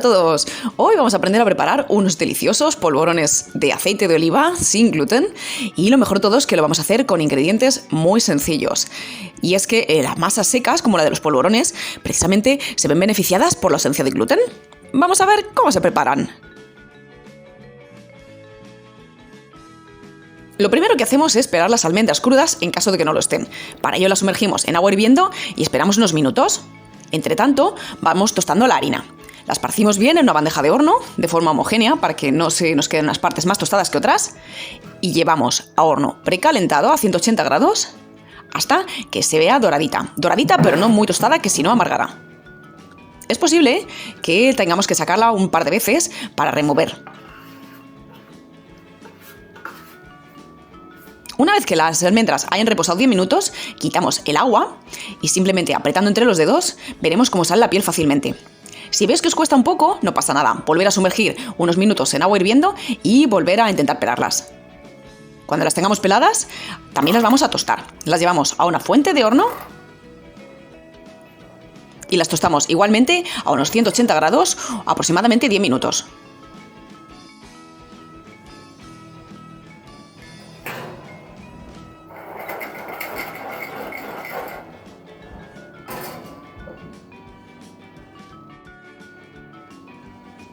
todos! Hoy vamos a aprender a preparar unos deliciosos polvorones de aceite de oliva sin gluten y lo mejor de todo es que lo vamos a hacer con ingredientes muy sencillos. Y es que las masas secas, como la de los polvorones, precisamente se ven beneficiadas por la ausencia de gluten. Vamos a ver cómo se preparan. Lo primero que hacemos es pelar las almendras crudas en caso de que no lo estén. Para ello las sumergimos en agua hirviendo y esperamos unos minutos. Entre tanto, vamos tostando la harina. La esparcimos bien en una bandeja de horno, de forma homogénea, para que no se nos queden unas partes más tostadas que otras. Y llevamos a horno precalentado a 180 grados hasta que se vea doradita. Doradita, pero no muy tostada, que si no amargará. Es posible que tengamos que sacarla un par de veces para remover. Una vez que las almendras hayan reposado 10 minutos, quitamos el agua y simplemente apretando entre los dedos veremos cómo sale la piel fácilmente. Si veis que os cuesta un poco, no pasa nada. Volver a sumergir unos minutos en agua hirviendo y volver a intentar pelarlas. Cuando las tengamos peladas, también las vamos a tostar. Las llevamos a una fuente de horno y las tostamos igualmente a unos 180 grados, aproximadamente 10 minutos.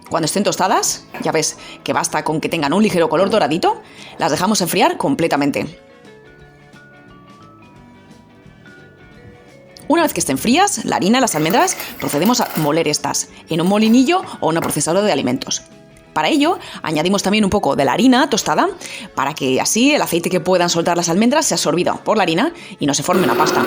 Cuando estén tostadas, ya ves que basta con que tengan un ligero color doradito, las dejamos enfriar completamente. Una vez que estén frías, la harina y las almendras, procedemos a moler estas en un molinillo o una procesadora de alimentos. Para ello, añadimos también un poco de la harina tostada, para que así el aceite que puedan soltar las almendras sea absorbido por la harina y no se forme una pasta.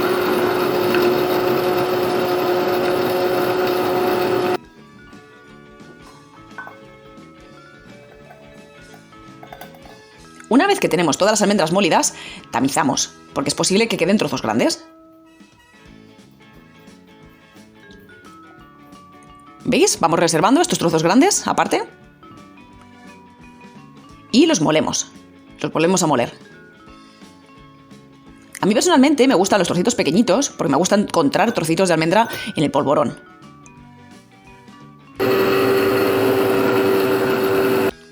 Una vez que tenemos todas las almendras molidas, tamizamos, porque es posible que queden trozos grandes. ¿Veis? Vamos reservando estos trozos grandes aparte. Y los molemos. Los volvemos a moler. A mí personalmente me gustan los trocitos pequeñitos, porque me gusta encontrar trocitos de almendra en el polvorón.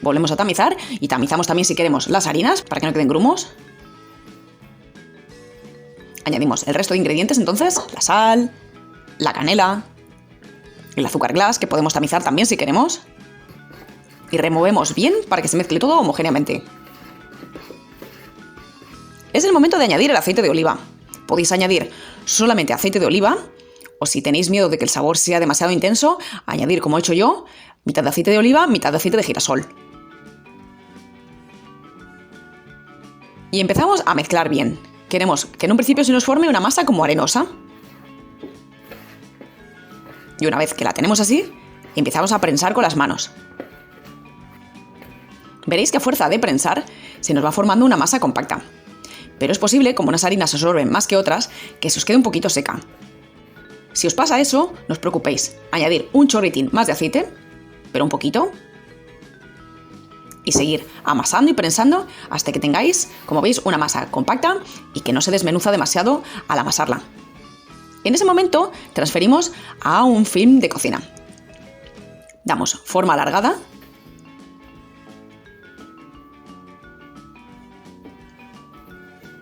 Volvemos a tamizar y tamizamos también si queremos las harinas para que no queden grumos. Añadimos el resto de ingredientes entonces, la sal, la canela, el azúcar glass que podemos tamizar también si queremos. Y removemos bien para que se mezcle todo homogéneamente. Es el momento de añadir el aceite de oliva. Podéis añadir solamente aceite de oliva o si tenéis miedo de que el sabor sea demasiado intenso, añadir como he hecho yo, mitad de aceite de oliva, mitad de aceite de girasol. Y empezamos a mezclar bien. Queremos que en un principio se nos forme una masa como arenosa. Y una vez que la tenemos así, empezamos a prensar con las manos. Veréis que a fuerza de prensar se nos va formando una masa compacta. Pero es posible, como unas harinas se absorben más que otras, que se os quede un poquito seca. Si os pasa eso, no os preocupéis. Añadir un chorritín más de aceite, pero un poquito. Y seguir amasando y prensando hasta que tengáis, como veis, una masa compacta y que no se desmenuza demasiado al amasarla. En ese momento transferimos a un film de cocina. Damos forma alargada.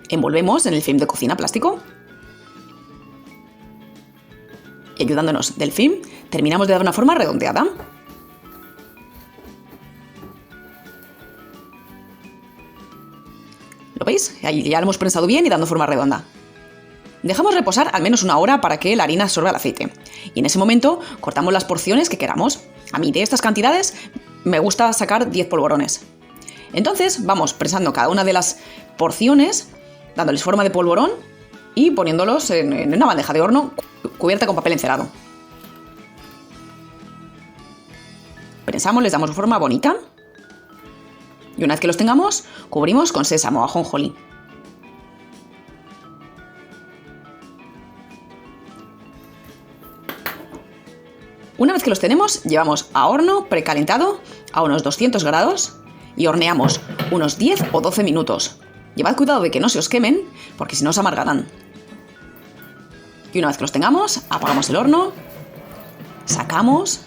Envolvemos en el film de cocina plástico. Y ayudándonos del film, terminamos de dar una forma redondeada. ¿Lo veis? Ya lo hemos prensado bien y dando forma redonda. Dejamos reposar al menos una hora para que la harina absorba el aceite. Y en ese momento cortamos las porciones que queramos. A mí de estas cantidades me gusta sacar 10 polvorones. Entonces vamos prensando cada una de las porciones, dándoles forma de polvorón y poniéndolos en una bandeja de horno cubierta con papel encerado. Prensamos, les damos forma bonita. Y una vez que los tengamos, cubrimos con sésamo o ajonjolí. Una vez que los tenemos, llevamos a horno precalentado a unos 200 grados y horneamos unos 10 o 12 minutos. Llevad cuidado de que no se os quemen, porque si no se amargarán. Y una vez que los tengamos, apagamos el horno, sacamos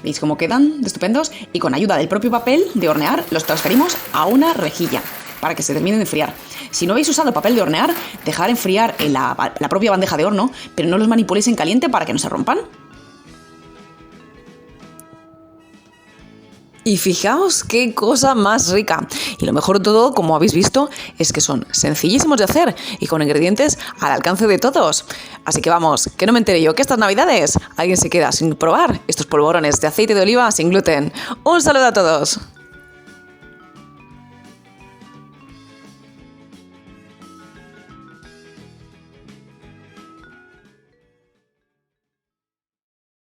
¿Veis cómo quedan de estupendos? Y con ayuda del propio papel de hornear los transferimos a una rejilla para que se terminen de enfriar. Si no habéis usado papel de hornear, dejar enfriar en la propia bandeja de horno, pero no los manipuléis en caliente para que no se rompan. Y fijaos qué cosa más rica. Y lo mejor de todo, como habéis visto, es que son sencillísimos de hacer y con ingredientes al alcance de todos. Así que vamos, que no me enteré yo que estas navidades alguien se queda sin probar estos polvorones de aceite de oliva sin gluten. ¡Un saludo a todos!